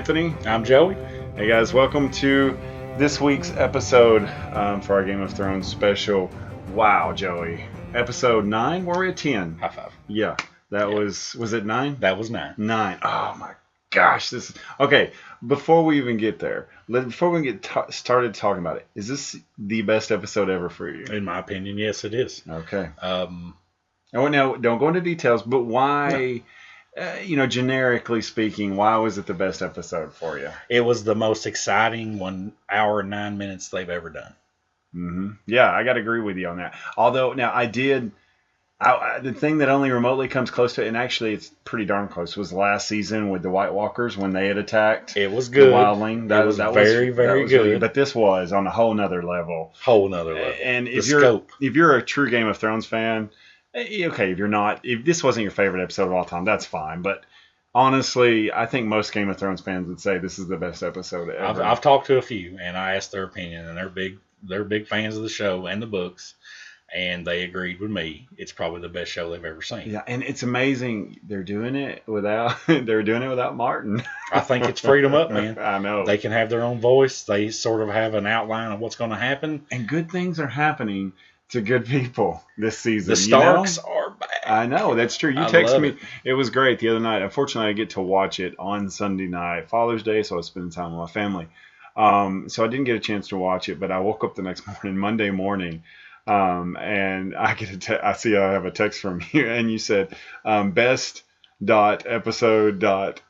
Anthony. I'm Joey. Hey guys, welcome to this week's episode for our Game of Thrones special. Wow, Joey. Episode 9? Were we at 10? High five. Yeah, that was it 9? That was 9. 9. Oh my gosh. Okay, before we even get there, before we get started talking about it, is this the best episode ever for you? In my opinion, yes, it is. Okay. Now, don't go into details, but why... generically speaking, why was it the best episode for you? It was the most exciting 1 hour and 9 minutes they've ever done. Mm-hmm. Yeah, I got to agree with you on that. Although, now the thing that only remotely comes close to it, and actually it's pretty darn close, was last season with the White Walkers when they had attacked. It was good. The Wildling. That was very good. Good. But this was on a whole nother level. And if you're a true Game of Thrones fan, okay, if this wasn't your favorite episode of all time, that's fine. But honestly, I think most Game of Thrones fans would say this is the best episode ever. I've talked to a few, and I asked their opinion, and they're big fans of the show and the books, and they agreed with me. It's probably the best show they've ever seen. Yeah, and it's amazing they're doing it without Martin. I think it's freedom up, man. I know. They can have their own voice. They sort of have an outline of what's going to happen, and good things are happening to good people this season. The Starks are back. I know, that's true. You texted me. It was great the other night. Unfortunately, I get to watch it on Sunday night, Father's Day, so I was spending time with my family. So I didn't get a chance to watch it, but I woke up the next morning, Monday morning, and I see I have a text from you, and you said, best episode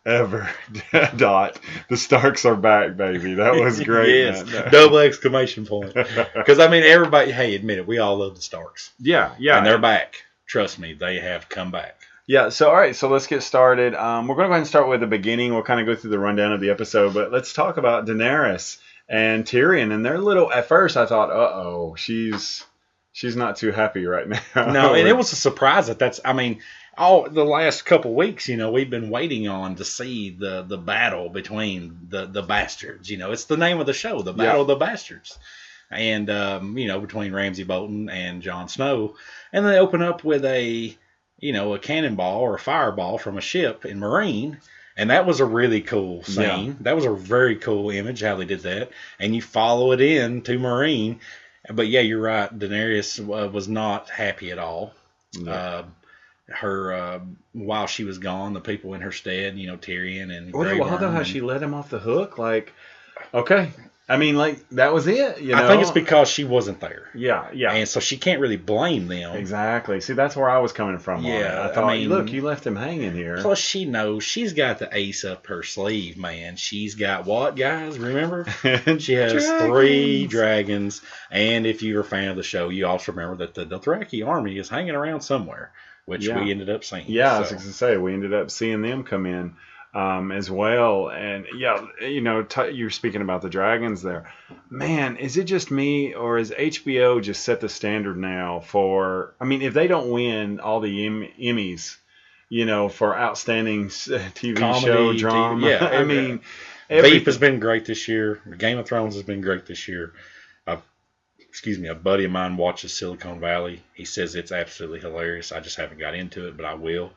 ever the Starks are back, baby. That was great. Yes, double exclamation point. Because everybody, hey, admit it, we all love the Starks. Yeah, and they're back. Trust me, they have come back. Yeah. So all right, so let's get started. We're going to go ahead and start with the beginning. We'll kind of go through the rundown of the episode, but let's talk about Daenerys and Tyrion and their little. At first, I thought, she's not too happy right now. No, and it was a surprise that's. All the last couple weeks, we've been waiting on to see the battle between the bastards. It's the name of the show, the Battle of the Bastards, and between Ramsay Bolton and Jon Snow, and they open up with a cannonball or a fireball from a ship in Meereen, and that was a really cool scene. Yeah. That was a very cool image how they did that, and you follow it in to Meereen, but yeah, you're right. Daenerys was not happy at all. Yeah. Her while she was gone, the people in her stead, Tyrion and Grey Worm, how she let him off the hook, okay. That was it. I think it's because she wasn't there. Yeah. And so she can't really blame them. Exactly. See, that's where I was coming from. Yeah. I thought, look, you left him hanging here. Plus, she knows she's got the ace up her sleeve, man. She's got what, guys? Remember? She has 3 dragons. And if you're a fan of the show, you also remember that the Dothraki army is hanging around somewhere, which we ended up seeing. Yeah, I was going to say, we ended up seeing them come in. As well, and you're speaking about the dragons there. Man, is it just me, or is HBO just set the standard now for? If they don't win all the Emmys, for outstanding TV comedy, show drama. Veep has been great this year. Game of Thrones has been great this year. A buddy of mine watches Silicon Valley. He says it's absolutely hilarious. I just haven't got into it, but I will.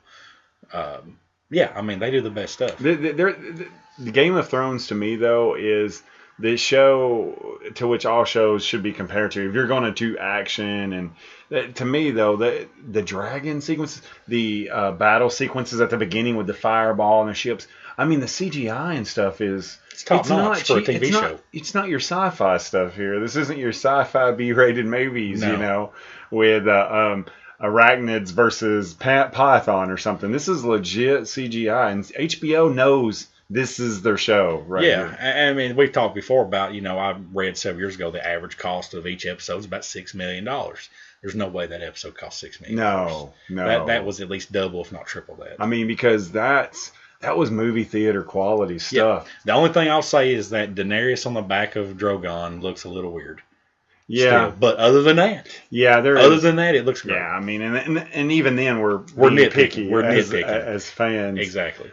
Yeah, they do the best stuff. The Game of Thrones, to me, though, is the show to which all shows should be compared to. If you're going to do action, and to me, though, the dragon sequences, the battle sequences at the beginning with the fireball and the ships, the CGI and stuff is... It's top notch for a TV show. It's not your sci-fi stuff here. This isn't your sci-fi B-rated movies, with... arachnids versus python or something. This is legit CGI, and HBO knows this is their show, right? Yeah, here. We've talked before about, I read several years ago the average cost of each episode is about $6 million. There's no way that episode cost $6 million. No. That was at least double, if not triple that. Because that was movie theater quality stuff. Yeah. The only thing I'll say is that Daenerys on the back of Drogon looks a little weird. Yeah, still. But other than that, it looks great. Yeah, and even then we're nitpicky. We're nitpicking as fans. Exactly.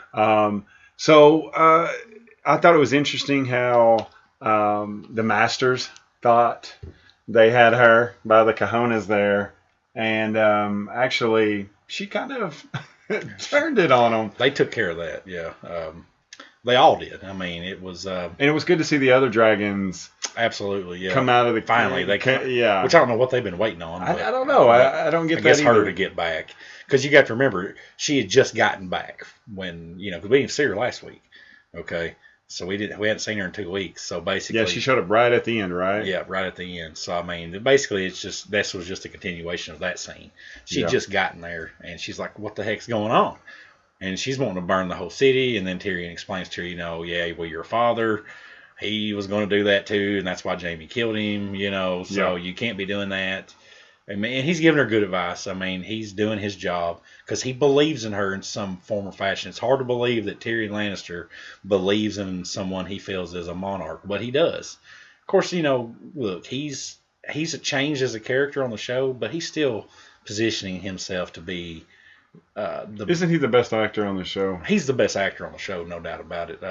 So I thought it was interesting how the Masters thought they had her by the cojones there, and actually she kind of turned it on them. They took care of that. Yeah. They all did. I mean, it was. And it was good to see the other dragons. Absolutely, yeah. Come out of the finally they can, yeah. Which I don't know what they've been waiting on. But, I don't know. I don't get I that guess either. her to get back, because you got to remember she had just gotten back when because we didn't see her last week. Okay, so we hadn't seen her in 2 weeks. So basically, she showed up right at the end, right? Yeah, right at the end. So I mean, basically, this was just a continuation of that scene. She'd just gotten there, and she's like, "What the heck's going on?" And she's wanting to burn the whole city. And then Tyrion explains to her, your father, he was going to do that too, and that's why Jaime killed him, so you can't be doing that. And he's giving her good advice. I mean, he's doing his job because he believes in her in some form or fashion. It's hard to believe that Tyrion Lannister believes in someone he feels is a monarch, but he does. Of course, look, he's changed as a character on the show, but he's still positioning himself to be Isn't he the best actor on the show? He's the best actor on the show, no doubt about it.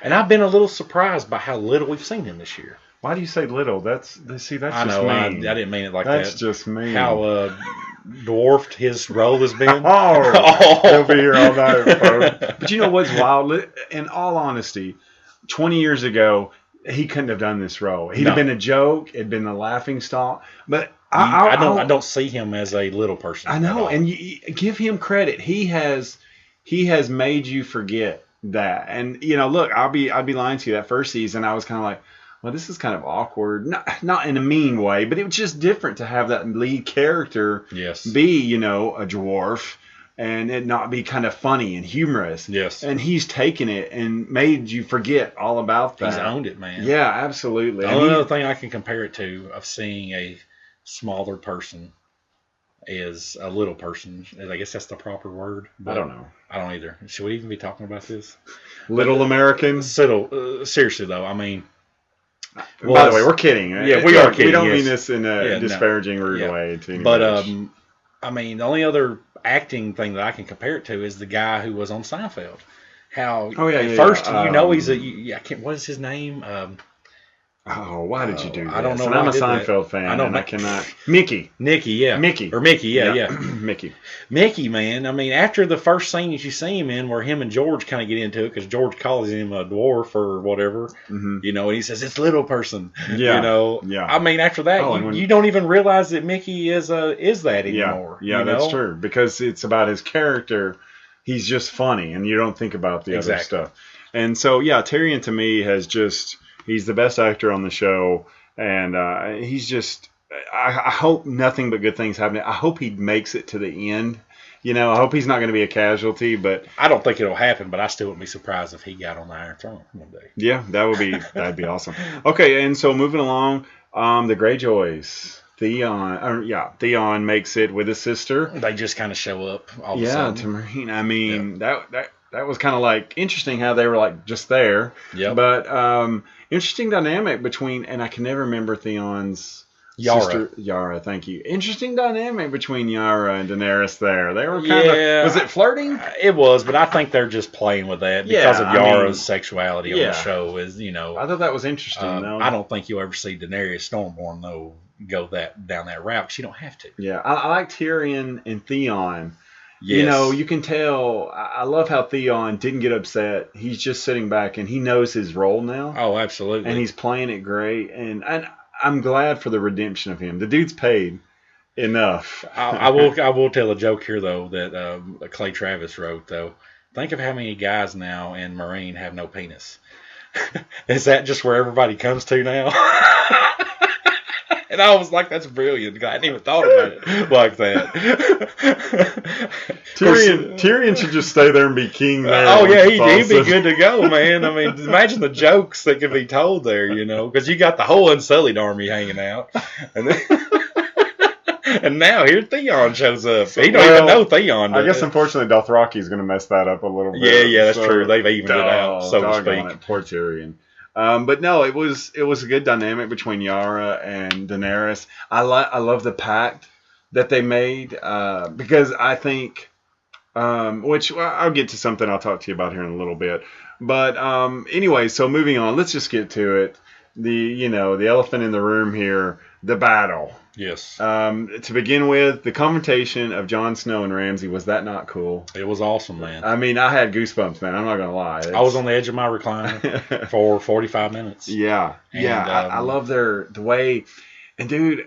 And I've been a little surprised by how little we've seen him this year. Why do you say little? That's just mean. I didn't mean it like that's that. That's just mean. How dwarfed his role has been. He'll be here all night, bro. But you know what's wild? In all honesty, 20 years ago, he couldn't have done this role. He'd have been a joke. It'd been a laughing stock. But I don't see him as a little person. I know, and you give him credit. He has made you forget that. And look, I'd be lying to you. That first season, I was kind of like, well, this is kind of awkward. Not in a mean way, but it was just different to have that lead character be, a dwarf, and it not be kind of funny and humorous. Yes. And he's taken it and made you forget all about that. He's owned it, man. Yeah, absolutely. The only other thing I can compare it to of seeing a smaller person is a little person. I guess that's the proper word. I don't know. I don't either. Should we even be talking about this? Little Americans? Seriously, though, I mean... By the way, we're kidding. Yeah, we are kidding. We don't mean this in a disparaging, rude way. To anybody. But, I mean, the only other acting thing that I can compare it to is the guy who was on Seinfeld. How first he's what is his name? Why did you do that? I don't know. And I'm a Seinfeld fan. I cannot. Mickey, yeah. Mickey, yeah. Mickey, man. I mean, after the first scene that you see him in, where him and George kind of get into it, because George calls him a dwarf or whatever, and he says it's little person. Yeah. I mean, after that, you don't even realize that Mickey is that anymore. Yeah, that's true, because it's about his character. He's just funny, and you don't think about the other stuff. And so, Tyrion to me has just. He's the best actor on the show, and he's just. I hope nothing but good things happen. I hope he makes it to the end. I hope he's not going to be a casualty, but I don't think it'll happen. But I still wouldn't be surprised if he got on the Iron Throne one day. Yeah, that'd be awesome. Okay, and so moving along, the Greyjoys. Theon makes it with his sister. They just kind of show up all of a sudden. To Marine. I mean, that was kind of like interesting how they were like just there. Yeah. But interesting dynamic between, and I can never remember Theon's sister. Yara, thank you. Interesting dynamic between Yara and Daenerys there. They were kind of, was it flirting? It was, but I think they're just playing with that because of Yara's sexuality on the show. I thought that was interesting, though. I don't think you'll ever see Daenerys Stormborn, though, go down that route, because you don't have to. Yeah, I like Tyrion and Theon. Yes. You can tell. I love how Theon didn't get upset. He's just sitting back, and he knows his role now. Oh, absolutely. And he's playing it great. And I'm glad for the redemption of him. The dude's paid enough. I will tell a joke here, though, that Clay Travis wrote, though. Think of how many guys now in Marine have no penis. Is that just where everybody comes to now? And I was like, that's brilliant. I hadn't even thought about it like that. Tyrion should just stay there and be king there. Oh, yeah, he'd be good to go, man. I mean, imagine the jokes that could be told there, because you got the whole Unsullied army hanging out. And now here Theon shows up. He don't even know Theon. I guess, unfortunately, Dothraki is going to mess that up a little bit. Yeah, that's true. They've evened it out, so to speak. Poor Tyrion. But no, it was a good dynamic between Yara and Daenerys. I love the pact that they made because I think, which I'll get to something I'll talk to you about here in a little bit. But anyway, so moving on, let's just get to it. The elephant in the room here. the battle. Yes. To begin with, the confrontation of Jon Snow and Ramsay, was that not cool? It was awesome, man. I mean, I had goosebumps, man. I'm not gonna lie. I was on the edge of my recliner for 45 minutes. Yeah, and, I love the way, and dude,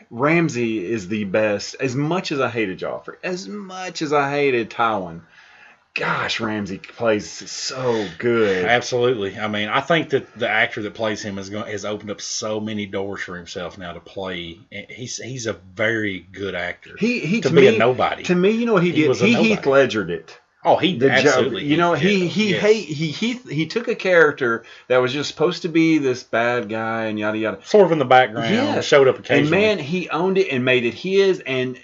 Ramsay is the best. As much as I hated Joffrey, as much as I hated Tywin, gosh, Ramsay plays so good. Absolutely. I mean, I think that the actor that plays him has opened up so many doors for himself now to play. He's a very good actor. He to to be me, a nobody. To me, you know what he did? He Heath Ledgered it. Oh, he absolutely. You know, he took a character that was just supposed to be this bad guy and yada yada, sort of in the background, showed up occasionally. And man, he owned it and made it his. And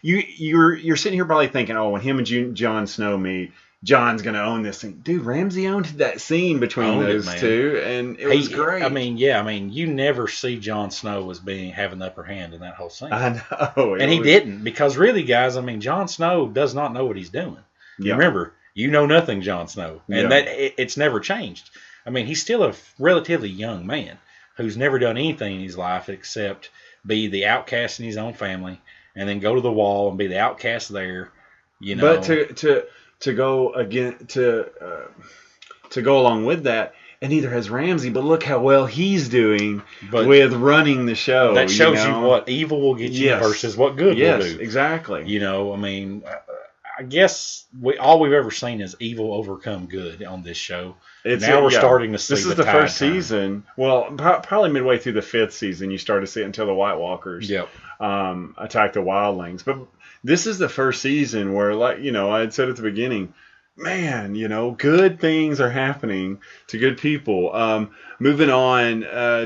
you're sitting here probably thinking, oh, when him and Jon Snow meet, Jon's gonna own this thing. Dude, Ramsay owned that scene between those two, and it was great. I mean, you never see Jon Snow as having the upper hand in that whole scene. I know, and he didn't, because really, guys, I mean, Jon Snow does not know what he's doing. Yeah. Remember, you know nothing, Jon Snow, and it's never changed. I mean, he's still a relatively young man who's never done anything in his life except be the outcast in his own family, and then go to the wall and be the outcast there. You know, but to go again to go along with that, and neither has Ramsay. But look how well he's doing with running the show. That shows you what evil will get you versus what good will do. Exactly. You know, I mean, I guess all we've ever seen is evil overcome good on this show. Now we're starting to see. This is the first season. Well, probably midway through the 5th season, you start to see it until the White Walkers attack the wildlings. But this is the first season where, like, you know, I had said at the beginning, man, you know, good things are happening to good people. Moving on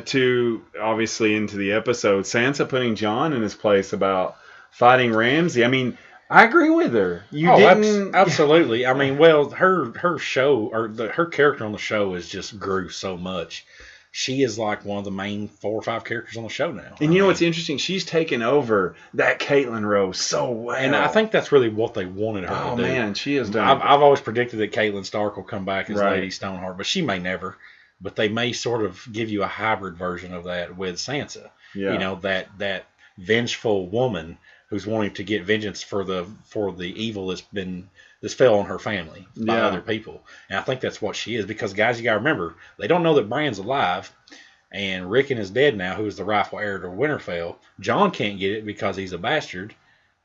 to, obviously, into the episode, Sansa putting Jon in his place about fighting Ramsay. I mean, I agree with her. Absolutely. I mean, well, her show, or her character on the show just grew so much. She is like one of the main 4 or 5 characters on the show now. And you know what's interesting? She's taken over that Caitlyn role so well. And I think that's really what they wanted her to do. Oh, man, she has done I've always predicted that Caitlyn Stark will come back as Lady Stoneheart, but she may never. But they may sort of give you a hybrid version of that with Sansa. Yeah. You know, that vengeful woman who's wanting to get vengeance for the evil that's fell on her family by other people. And I think that's what she is, because, guys, you got to remember, they don't know that Bran's alive, and Rickon is dead now, who is the rightful heir to Winterfell. Jon can't get it because he's a bastard.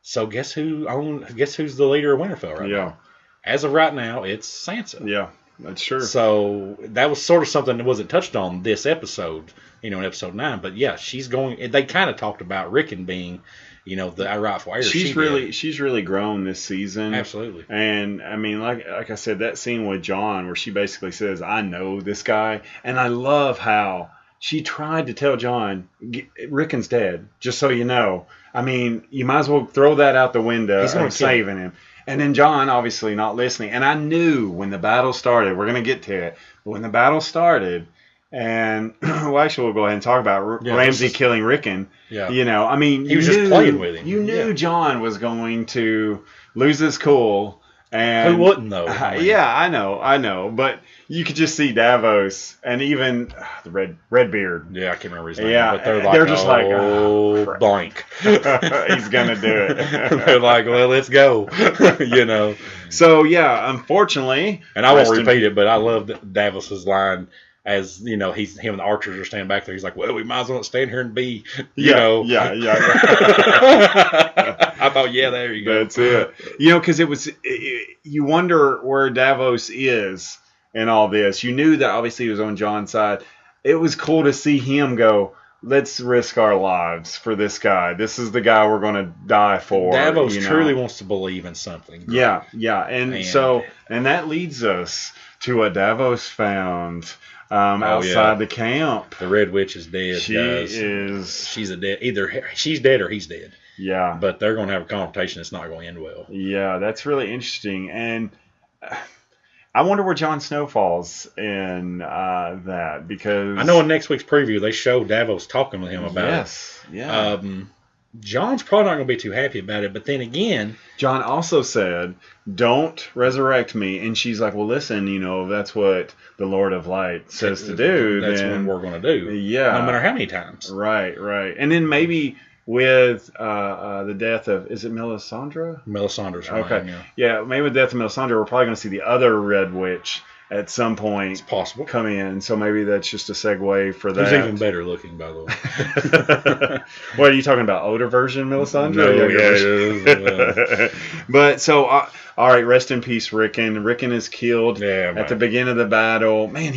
So guess who's the leader of Winterfell right now? As of right now, it's Sansa. Yeah, that's true. So that was sort of something that wasn't touched on this episode, you know, in episode 9. But yeah, she's going. They kind of talked about Rickon being, you know, the rightful heir. She's really grown this season. Absolutely. And I mean, like I said, that scene with Jon where she basically says, "I know this guy," and I love how she tried to tell Jon, "Rickon's dead, just so you know." I mean, you might as well throw that out the window. He's saving him. And then Jon, obviously not listening. And I knew when the battle started, we're going to get to it, but when the battle started, and well, actually, we'll go ahead and talk about Ramsay killing Rickon. Yeah. You know, I mean, he was just playing with him. You knew Jon was going to lose his cool. And who wouldn't, though? Yeah, I know. But you could just see Davos and even the Redbeard. Yeah, I can't remember his name. Yeah, but they're just like, blank. He's gonna do it. They're like, well, let's go. You know. So yeah, unfortunately, and I won't repeat it, but I love Davos's line. As you know, him and the archers are standing back there. He's like, "Well, we might as well stand here and be, you know." Yeah. I thought, there you go. That's it. You know, because you wonder where Davos is in all this. You knew that obviously he was on Jon's side. It was cool to see him go, let's risk our lives for this guy. This is the guy we're going to die for. Davos truly wants to believe in something. Yeah. And that leads us to what Davos found outside the camp. The Red Witch is dead. She's dead. Either she's dead or he's dead. Yeah. But they're going to have a confrontation that's not going to end well. Yeah, that's really interesting. And I wonder where Jon Snow falls in that, because I know in next week's preview they show Davos talking with him about it. Yeah. John's probably not going to be too happy about it. But then again, John also said, "Don't resurrect me." And she's like, "Well, listen, if that's what the Lord of Light says to do, that's then what we're going to do. Yeah, no matter how many times." Right. And then maybe with the death of, is it Melisandre? Melisandre's her okay. name, Yeah, maybe with the death of Melisandre, we're probably going to see the other Red Witch at some point. It's possible. Come in. So maybe that's just a segue for that. Who's even better looking, by the way. What are you talking about? Older version Melisandre? No, yeah. But so, all right, rest in peace, Rickon. Rickon is killed at the beginning of the battle. Man,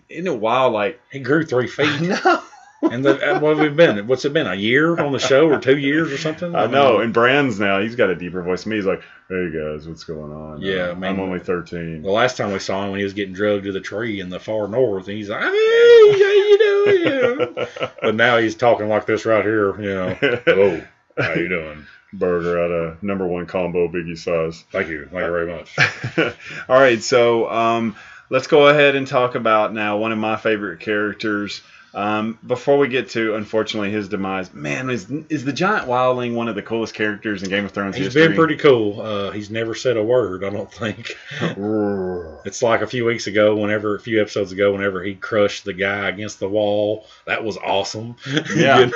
in a while, like, he grew 3 feet. No. And what's it been, a year on the show or 2 years or something? I know. And Brand's now, he's got a deeper voice than me. He's like, "Hey guys, what's going on? Yeah, man, I'm only 13. The last time we saw him, when he was getting drugged to the tree in the far north, and he's like, "Hey, how you doing?" But now he's talking like this right here, "Hello, how you doing?" Burger out of #1 combo Biggie size. Thank you very much. All right, so let's go ahead and talk about now one of my favorite characters. Before we get to, unfortunately, his demise, man, is the giant wildling one of the coolest characters in Game of Thrones history? He's been pretty cool. He's never said a word, I don't think. It's like a few episodes ago, whenever he crushed the guy against the wall. That was awesome. Yeah.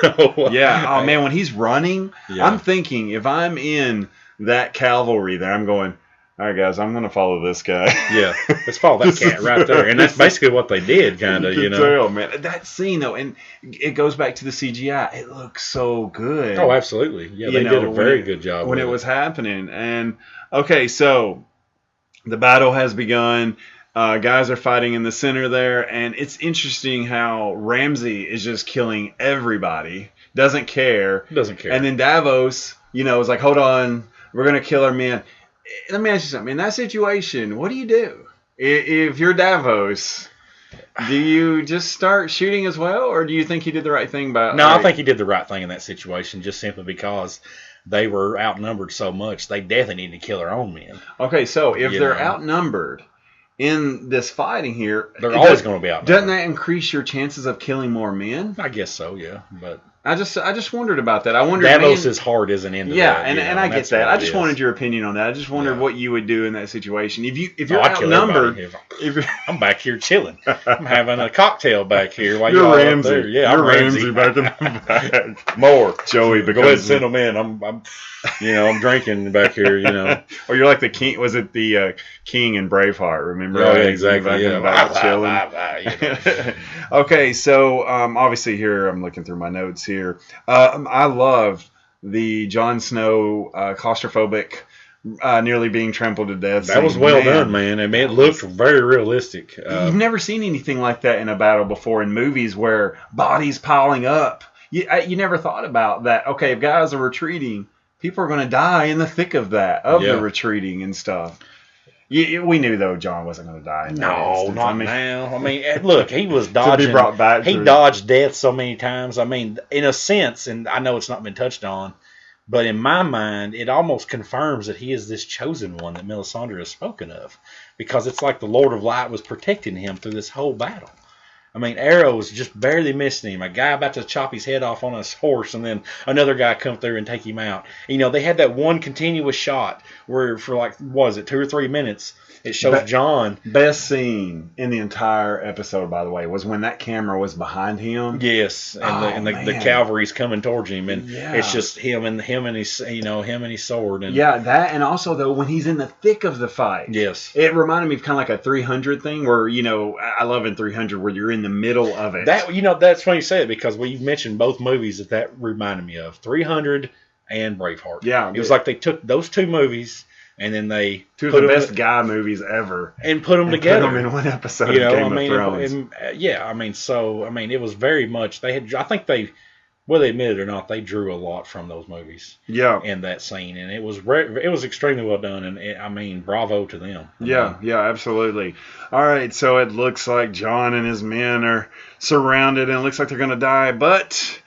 Yeah. Oh, man, when he's running, I'm thinking, if I'm in that cavalry there, I'm going, all right, guys, I'm going to follow this guy. Yeah, let's follow that cat right there. And that's basically what they did, kind of, Tell, man. That scene, though, and it goes back to the CGI. It looks so good. Oh, absolutely. Yeah, they did a very good job when it was happening. And, okay, so the battle has begun. Guys are fighting in the center there. And it's interesting how Ramsay is just killing everybody. Doesn't care. And then Davos, is like, hold on, we're going to kill our men. Let me ask you something. In that situation, what do you do? If you're Davos, do you just start shooting as well, or do you think he did the right thing by... No, I think he did the right thing in that situation, just simply because they were outnumbered so much. They definitely need to kill their own men. Okay, so if they're outnumbered in this fighting here... They're always going to be outnumbered. Doesn't that increase your chances of killing more men? I guess so, yeah, but... I just wondered about that. I wondered. Davos' heart isn't into that. Yeah, and I get that. I just wanted your opinion on that. I just wondered what you would do in that situation. If you're outnumbered, I'm back here chilling. I'm having a cocktail back here while you're Ramsay. There. Yeah, I'm Ramsay back in the back. More Joey, go ahead and send them in. I'm drinking back here. Or you're like the king. Was it the king in Braveheart? Remember? Oh, yeah, exactly. Yeah, chilling. Okay, so obviously here I'm looking through my notes here. I love the Jon Snow claustrophobic, nearly being trampled to death. That was well done, man. I mean, it looked very realistic. You've never seen anything like that in a battle before in movies where bodies piling up. You never thought about that. Okay, if guys are retreating, people are going to die in the thick of that, the retreating and stuff. We knew, though, John wasn't going to die. No, not now. I mean, look, he was dodging. To be brought back he dodged death so many times. I mean, in a sense, and I know it's not been touched on, but in my mind, it almost confirms that he is this chosen one that Melisandre has spoken of, because it's like the Lord of Light was protecting him through this whole battle. I mean, arrows just barely missing him. A guy about to chop his head off on his horse, and then another guy come through and take him out. They had that one continuous shot where for 2 or 3 minutes, it shows John. Best scene in the entire episode, by the way, was when that camera was behind him. Yes, and the cavalry's coming towards him, and it's just him and his sword. And that, and also though when he's in the thick of the fight. Yes, it reminded me of kind of like a 300 thing where I love in 300 where you're in the middle of it. That's funny you say it, because we mentioned both movies that reminded me of, 300 and Braveheart. Yeah, it was like they took those two movies. And then they two of the best guy movies ever, and put them together. Put them in one episode of Game of Thrones. It was very much they had. I think whether they admit it or not, they drew a lot from those movies. Yeah, in that scene, and it was extremely well done. And bravo to them. Yeah, absolutely. All right, so it looks like Jon and his men are surrounded, and it looks like they're going to die. But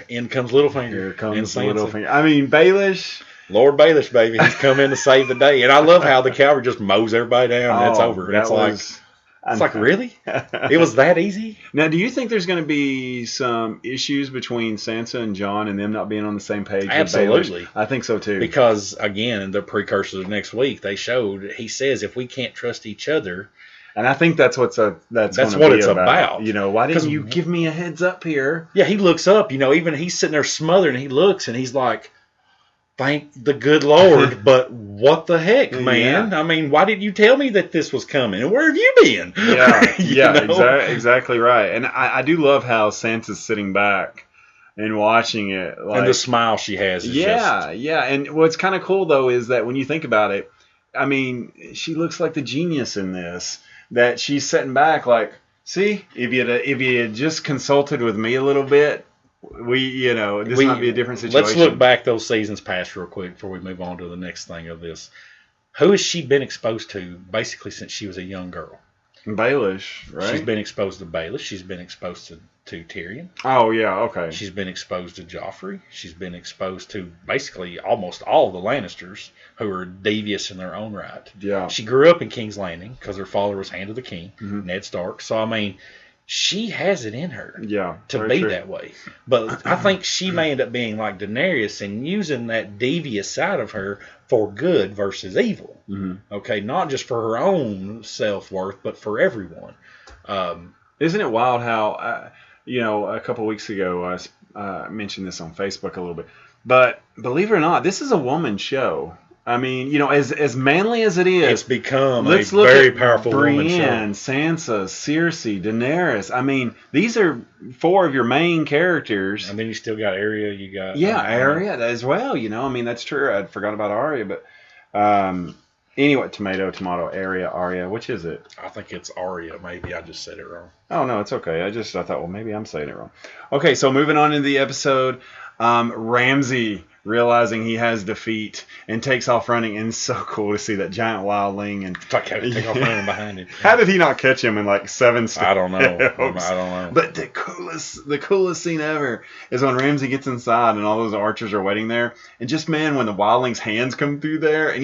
in comes Littlefinger. Here comes Littlefinger. I mean, Baelish. Lord Baelish, baby, he's come in to save the day, and I love how the cavalry just mows everybody down, and it's over. And It's like, really? It was that easy? Now, do you think there's going to be some issues between Sansa and Jon and them not being on the same page? Absolutely. I think so too. Because, again, in the precursor of next week, they showed, he says, if we can't trust each other. And I think that's what it's about. You know, why didn't you give me a heads up here? Yeah, he looks up, you know, even he's sitting there smothered and he looks and he's like, thank the good Lord, but what the heck, man? Yeah. I mean, why didn't you tell me that this was coming? And where have you been? Yeah, exactly right. And I do love how Sansa's sitting back and watching it. Like, and the smile she has is Yeah. And what's kind of cool, though, is that when you think about it, I mean, she looks like the genius in this. That she's sitting back like, see, if you had just consulted with me a little bit, this might be a different situation. Let's look back those seasons past real quick before we move on to the next thing of this. Who has she been exposed to basically since she was a young girl? Baelish, right? She's been exposed to Baelish. She's been exposed to Tyrion. Oh, yeah, okay. She's been exposed to Joffrey. She's been exposed to basically almost all the Lannisters who are devious in their own right. Yeah. She grew up in King's Landing because her father was Hand of the King, Ned Stark. So, I mean, she has it in her to be that way. But I think she may end up being like Daenerys and using that devious side of her for good versus evil. Okay, not just for her own self-worth, but for everyone. Isn't it wild how, a couple of weeks ago I mentioned this on Facebook a little bit, but believe it or not, this is a woman's show. I mean, as manly as it is, it's become a very powerful woman's show. Brienne, Sansa, Cersei, Daenerys. I mean, these are 4 of your main characters. And then you still got Arya. You got Arya as well. I mean, that's true. I forgot about Arya, but anyway, tomato, Arya. Which is it? I think it's Arya. Maybe I just said it wrong. Oh no, it's okay. I thought, well, maybe I'm saying it wrong. Okay, so moving on into the episode, Ramsay realizing he has defeat and takes off running, and it's so cool to see that giant wildling and take off running behind him. How did he not catch him in like 7 steps? I don't know. But the coolest scene ever is when Ramsay gets inside and all those archers are waiting there, and just when the wildling's hands come through there, and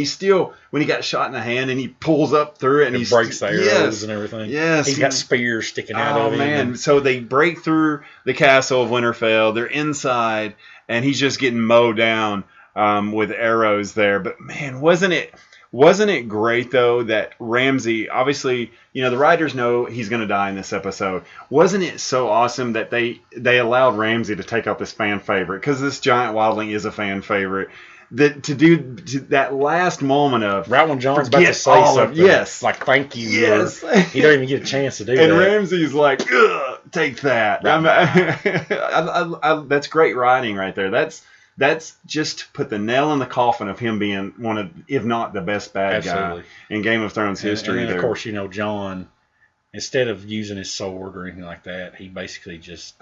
when he got shot in the hand and he pulls up through it and he breaks the arrows and everything. Yes, he's got spears sticking out of him. Oh man! So they break through the castle of Winterfell. They're inside. And he's just getting mowed down with arrows there. But man, wasn't it great though that Ramsay, obviously, the writers know he's going to die in this episode. Wasn't it so awesome that they allowed Ramsay to take out this fan favorite, because this giant wildling is a fan favorite. That last moment of right when John's about to say something, like thank you, yes, he don't even get a chance to do and that. And Ramsay's like, ugh, take that. Right. That's great writing right there. That's just to put the nail in the coffin of him being one of, if not the best bad guy in Game of Thrones history. And of course, John, instead of using his sword or anything like that, he basically just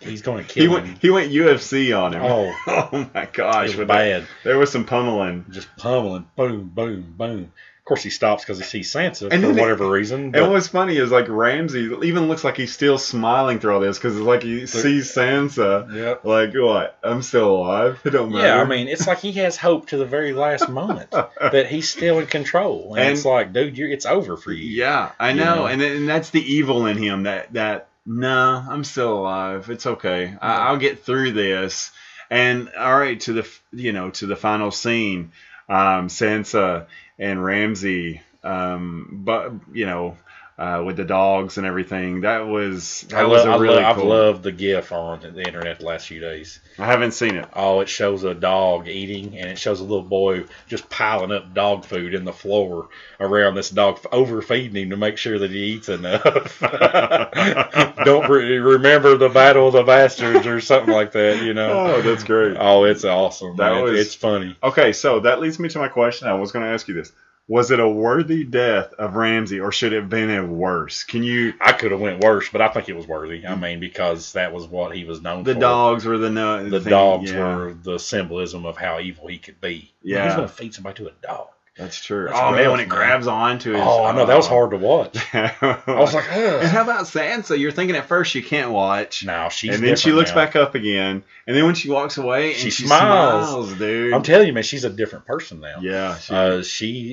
he's going to kill him. He went UFC on him. Oh my gosh, it was bad. There was some pummeling, just pummeling, boom, boom, boom. Of course, he stops because he sees Sansa for whatever reason. And what's funny is like Ramsay even looks like he's still smiling through all this, because it's like he sees Sansa. Yep. Like, what? I'm still alive. It don't matter. Yeah, I mean, it's like he has hope to the very last moment that he's still in control, and it's like, dude, it's over for you. Yeah, I know, and that's the evil in him. That no, I'm still alive. It's okay. Yeah. I'll get through this. And all right, to the final scene, Sansa and Ramsay, with the dogs and everything. That was really cool. I've loved the GIF on the internet the last few days. I haven't seen it. Oh, it shows a dog eating, and it shows a little boy just piling up dog food in the floor around this dog, overfeeding him to make sure that he eats enough. Don't remember the Battle of the Bastards or something like that, Oh, that's great. Oh, it's awesome. It's funny. Okay, so that leads me to my question. I was going to ask you this. Was it a worthy death of Ramsay, or should it have been a worse? I could have went worse, but I think it was worthy. I mean, because that was what he was known for. The dogs were dogs were the symbolism of how evil he could be. Yeah. He's going to feed somebody to a dog. That's true. Man, when it grabs onto his... Oh, I know. That was hard to watch. I was like, ugh. And how about Sansa? You're thinking at first you can't watch. No, she's And then she looks back up again. And then when she walks away, and she smiles, dude. I'm telling you, man, she's a different person now. Yeah. And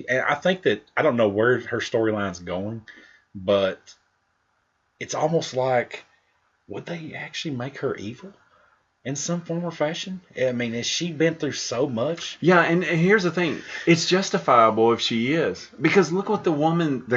I think that... I don't know where her storyline's going, but it's almost like, would they actually make her evil in some form or fashion? I mean, has she been through so much? Yeah, and here's the thing. It's justifiable if she is. Because look what the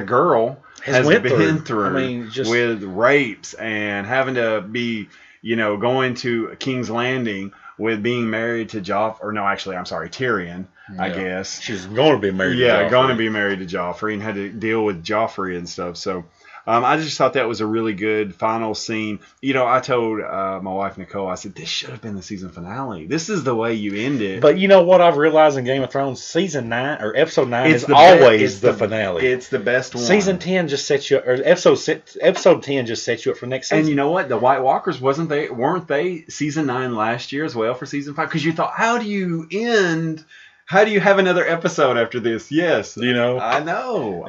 girl has been through. I mean, just with rapes and having to be, going to King's Landing with being married to Tyrion, I guess. She's going to be married to Joffrey. Yeah, going to be married to Joffrey and had to deal with Joffrey and stuff. So I just thought that was a really good final scene. I told my wife, Nicole, I said, this should have been the season finale. This is the way you end it. But you know what I've realized in Game of Thrones? Season 9 or episode 9 is always the finale. It's the best one. Season 10 just sets you up, or episode 10 just sets you up for next season. And you know what? The White Walkers, weren't they season 9 last year as well for season 5? Because you thought, how do you have another episode after this? Yes. I know.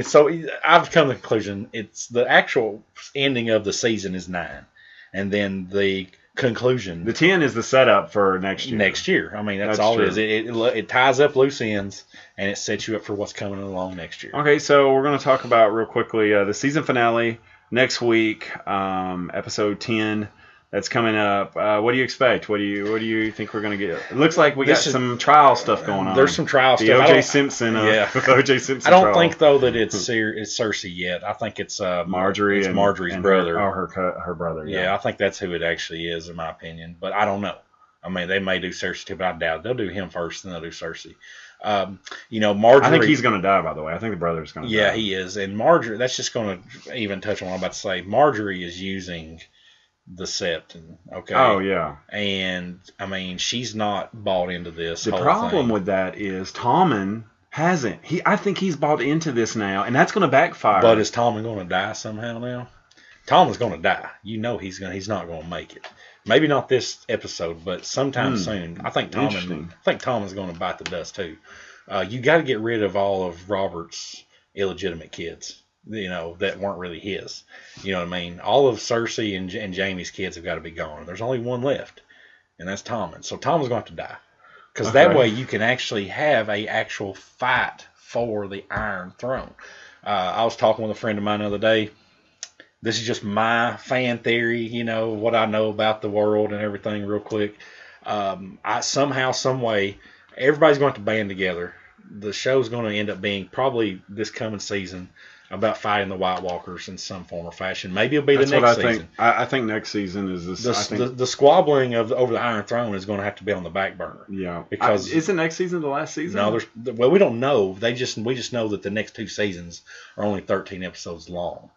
So I've come to the conclusion it's the actual ending of the season is 9. And then the conclusion. The 10 is the setup for next year. I mean, that's all true. It is. It ties up loose ends and it sets you up for what's coming along next year. Okay, so we're going to talk about real quickly the season finale next week, episode 10. That's coming up. What do you expect? What do you think we're going to get? It looks like we got some trial stuff going on. There's some trial stuff. The O.J. Simpson. O.J. Simpson. I don't think though that it's Cersei yet. I think it's Marjorie. It's Marjorie's brother. Her brother. Yeah, I think that's who it actually is, in my opinion. But I don't know. I mean, they may do Cersei too, but I doubt it. They'll do him first, then they'll do Cersei. Marjorie. I think he's going to die. By the way, I think the brother's going to die. Yeah, he is. And Marjorie. That's just going to even touch on what I'm about to say. Marjorie is using the Septon, okay? Oh, yeah. And, I mean, she's not bought into this The problem with that is Tommen hasn't. I think he's bought into this now, and that's going to backfire. But is Tommen going to die somehow now? Tommen's going to die. He's not going to make it. Maybe not this episode, but sometime soon. I think Tommen's going to bite the dust, too. You got to get rid of all of Robert's illegitimate kids. That weren't really his. You know what I mean? All of Cersei and Jaime's kids have got to be gone. There's only one left, and that's Tommen. So Tommen's going to have to die. Because that way you can actually have a actual fight for the Iron Throne. I was talking with a friend of mine the other day. This is just my fan theory, what I know about the world and everything real quick. Somehow, some way, everybody's going to band together. The show's going to end up being probably this coming season about fighting the White Walkers in some form or fashion. Maybe it'll be the next season. I think next season is this. The squabbling over the Iron Throne is going to have to be on the back burner. Yeah, because isn't next season the last season? No, we don't know. We just know that the next 2 seasons are only 13 episodes long.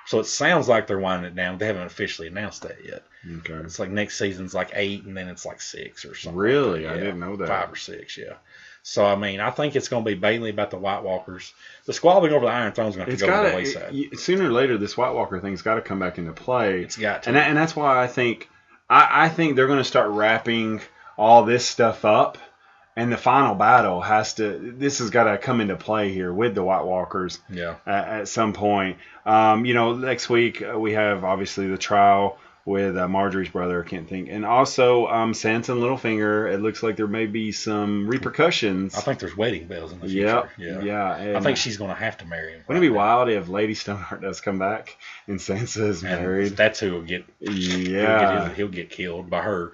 So it sounds like they're winding it down. They haven't officially announced that yet. Okay. It's like next season's like 8, and then it's like 6 or something. Really? Like I didn't know that. 5 or 6, yeah. So, I mean, I think it's going to be mainly about the White Walkers. The squabbling over the Iron Throne is going to go to the wayside. Sooner or later, this White Walker thing's got to come back into play. It's got to. And that's why I think they're going to start wrapping all this stuff up. And the final battle this has got to come into play here with the White Walkers at some point. Next week we have obviously the trial with Marjorie's brother, I can't think. And also Sansa and Littlefinger, it looks like there may be some repercussions. I think there's wedding bells in the future. Yeah. I think she's going to have to marry him. Wouldn't it be wild if Lady Stoneheart does come back and Sansa is married? That's who will get. Yeah. He'll get killed by her.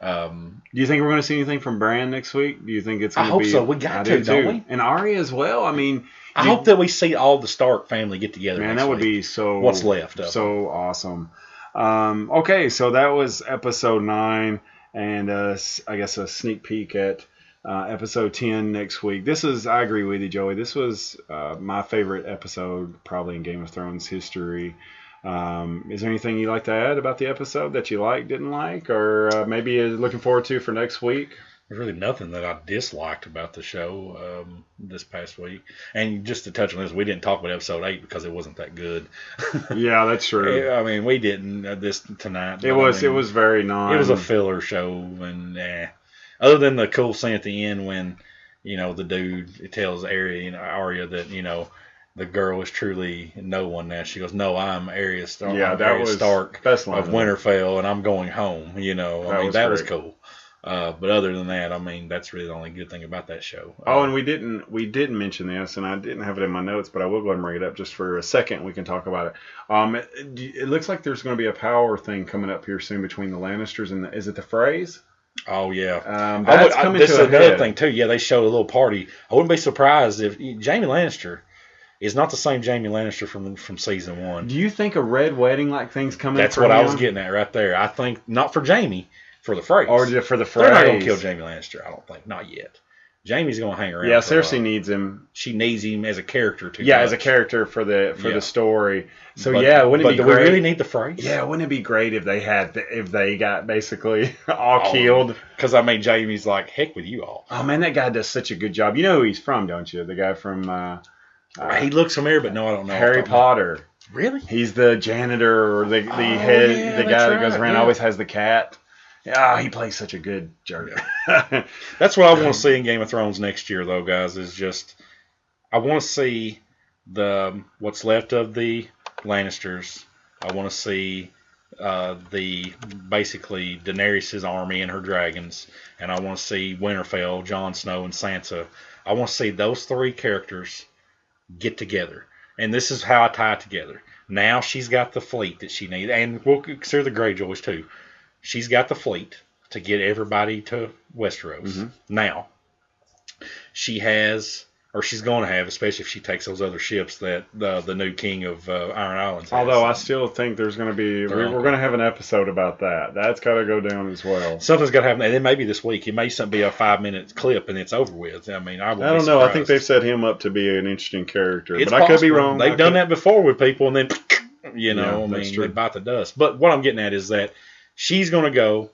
Do you think we're going to see anything from Bran next week? Do you think it's going to be? I hope so. We got to, don't we? And Arya as well. I mean, I hope that we see all the Stark family get together. Man, that would be so. What's left of so awesome. Okay, so that was episode 9, and I guess a sneak peek at episode 10 next week. I agree with you, Joey. This was my favorite episode probably in Game of Thrones history. Is there anything you'd like to add about the episode that you liked, didn't like, or maybe you're looking forward to for next week? There's really nothing that I disliked about the show this past week. And just to touch on this, we didn't talk about episode 8 because it wasn't that good. Yeah, that's true. I mean, we didn't this tonight. It was very It was a filler show, and other than the cool scene at the end when the dude tells Arya that the girl is truly no one now. She goes, "No, I'm Arya Stark. Yeah, that was Stark best line of Winterfell, and I'm going home." That was cool. But other than that, I mean, that's really the only good thing about that show. And we didn't mention this, and I didn't have it in my notes, but I will go ahead and bring it up just for a second. We can talk about it. It looks like there's going to be a power thing coming up here soon between the Lannisters and is it the Freys? Oh yeah, that's coming this to is a another head. thing too. Yeah, they showed a little party. I wouldn't be surprised if Jaime Lannister is not the same Jaime Lannister from season 1. Do you think a red wedding like thing's coming? That's what I was getting at right there. I think not for Jaime, for the Freys. Or for the Freys. They're not going to kill Jaime Lannister. I don't think, not yet. Jaime's going to hang around. Yeah, Cersei needs him. She needs him as a character too. Yeah, as a character for the story. So wouldn't it be do great? We really need the Freys? Yeah, wouldn't it be great if they got basically all killed? Because I mean, Jaime's like, heck with you all. Oh man, that guy does such a good job. You know who he's from, don't you? The guy from he looks familiar, but no, I don't know. Harry Potter. Really? He's the janitor or the head, the guy that goes around always has the cat. Yeah, he plays such a good jerk. That's what I want to see in Game of Thrones next year, though, guys. Is just I want to see what's left of the Lannisters. I want to see the basically Daenerys' army and her dragons, and I want to see Winterfell, Jon Snow, and Sansa. I want to see those 3 characters get together, and this is how I tie it together. Now she's got the fleet that she needs, and we'll consider the Greyjoys too. She's got the fleet to get everybody to Westeros. Mm-hmm. Now, she has, or she's going to have, especially if she takes those other ships that the new king of Iron Islands has. Although I still think there's going to be, we're going to have an episode about that. That's got to go down as well. Something's got to happen, and then maybe this week. It may be a 5-minute clip, and it's over with. I mean, I don't know. I think they've set him up to be an interesting character, it's but I could be wrong. They've done that before with people, and then, true. They bite the dust. But what I'm getting at is that she's going to go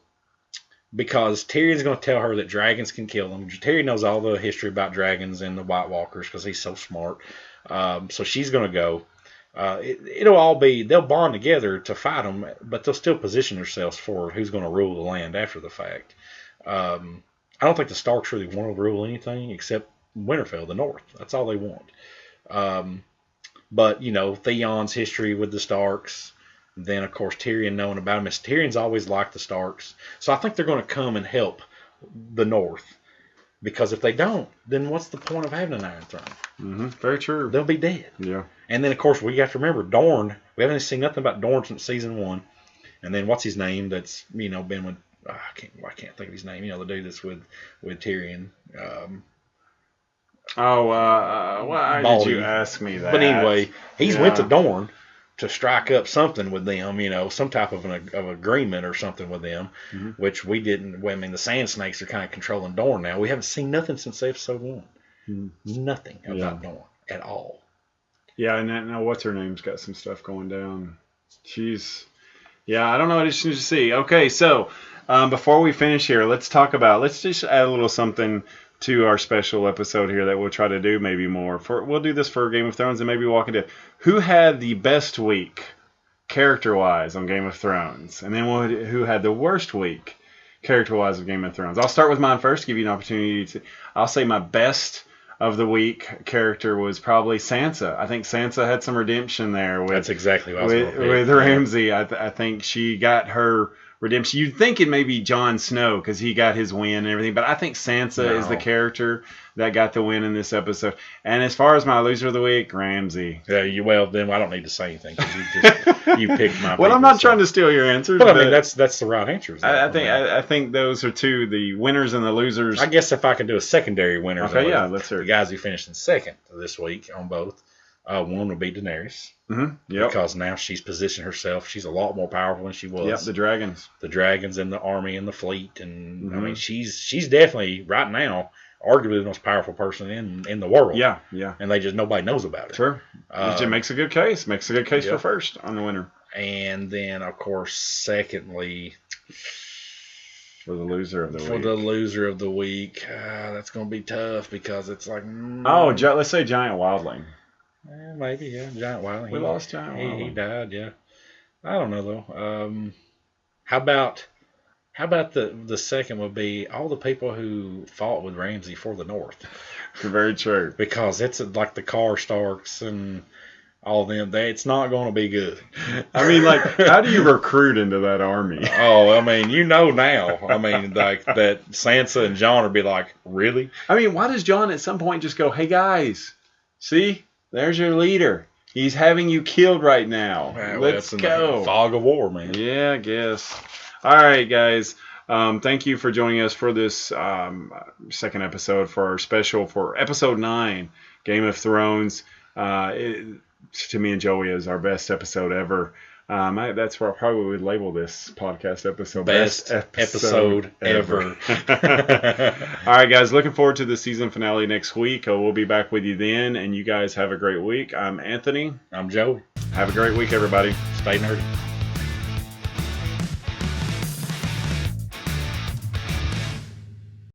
because Tyrion's going to tell her that dragons can kill them. Tyrion knows all the history about dragons and the White Walkers because he's so smart. So she's going to go. It'll all be, they'll bond together to fight them, but they'll still position themselves for who's going to rule the land after the fact. I don't think the Starks really want to rule anything except Winterfell, the North. That's all they want. But, Theon's history with the Starks. Then, of course, Tyrion knowing about him. Tyrion's always liked the Starks. So I think they're going to come and help the North. Because if they don't, then what's the point of having an Iron Throne? Mm-hmm. Very true. They'll be dead. Yeah. And then, of course, we have to remember Dorne. We haven't seen nothing about Dorne since season 1. And then what's his name that's, been with... I can't think of his name. The dude that's with Tyrion. Why did you ask me that? But anyway, he's went to Dorne to strike up something with them, some type of of agreement or something with them, mm-hmm. which we didn't. I mean, the Sand Snakes are kind of controlling Dorne now. We haven't seen nothing since episode 1. Mm-hmm. Nothing about Dorne at all. Yeah, and now what's her name's got some stuff going down. I don't know. I just need to see. Okay, so before we finish here, let's just add a little something to our special episode here that we'll try to do maybe more. We'll do this for Game of Thrones and maybe walk into who had the best week character-wise on Game of Thrones, and then who had the worst week character-wise of Game of Thrones. I'll start with mine first, give you an opportunity to. I'll say my best of the week character was probably Sansa. I think Sansa had some redemption there. That's exactly what I was with Ramsay. I think she got her redemption. You'd think it may be Jon Snow because he got his win and everything, but I think Sansa is the character that got the win in this episode. And as far as my loser of the week, Ramsay. Yeah, then I don't need to say anything because you picked my. Well, I'm not trying to steal your answers, but I mean that's the right answers. I think those are two, the winners and the losers. I guess if I can do a secondary winner, let's hear it. The guys who finished in second this week on both. One would be Daenerys. Mm-hmm. Yep. Because now she's positioned herself. She's a lot more powerful than she was. Yep, the dragons. The dragons and the army and the fleet. And I mean, she's definitely, right now, arguably the most powerful person in the world. Yeah. And nobody knows about it. Sure. It makes a good case. Makes a good case for first on the winner. And then, of course, secondly... For the loser of the week. For the loser of the week. That's going to be tough because it's like... let's say Giant Wildling. Maybe, Giant Wildling. We lost Giant Wildling. He died, yeah. I don't know, though. How about the second would be all the people who fought with Ramsay for the North? Very true. Because it's like the Karstarks and all them. It's not going to be good. I mean, like, how do you recruit into that army? Oh, I mean, now. I mean, like that Sansa and Jon would be like, really? I mean, why does Jon at some point just go, hey guys, see, there's your leader. He's having you killed right now. Let's go. Fog of war, man. Yeah, I guess. All right, guys. Thank you for joining us for this second episode for our special for episode 9, Game of Thrones. To me and Joey is our best episode ever. That's where I probably would label this podcast episode. Best episode ever. All right, guys. Looking forward to the season finale next week. We'll be back with you then, and you guys have a great week. I'm Anthony. I'm Joey. Have a great week, everybody. Stay nerdy.